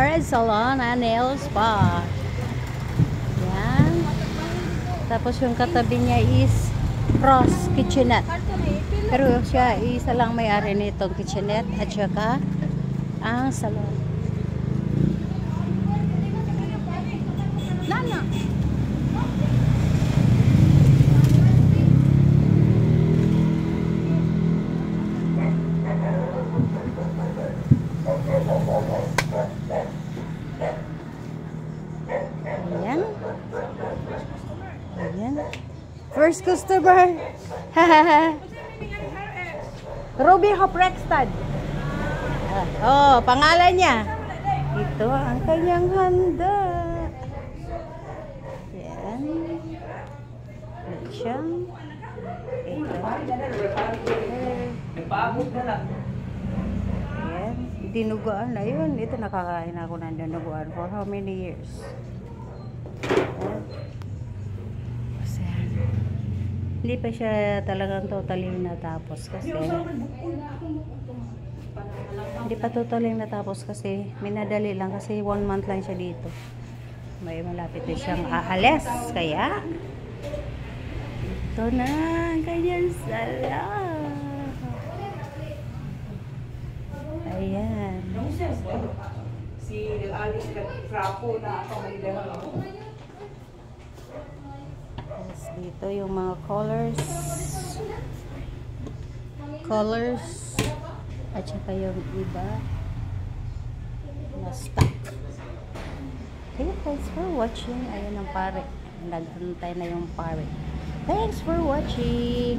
Jared Salon and Nail Spa. Yan. Tapos yung katabi niya is Cross Kitchenette. Pero siya isa lang may-ari nitong kitchenette at saka ang salon. Nana. Ayan. Ayan. First customer. Ruby Hoprextad. Oh, pangalan niya. Ito ang kanyang handa. Yan. Siya. Ito. Nagpaabot na lang. Yan. Dinuguan na yun. Ito nakakain ako ng dinuguan for how many years? Hindi pa siya talagang totally natapos kasi hindi pa totally natapos kasi minadali lang kasi 1 month lang siya dito. May malapit na siyang aalis kaya ito na ang kanyang sala. Ayan. Si Alice nag-frapo na ako may dalawa. Dito yung mga colors at saka yung iba na stock. Okay, thanks for watching. Ayun ang pare, nag-antay na yung pare. Thanks for watching.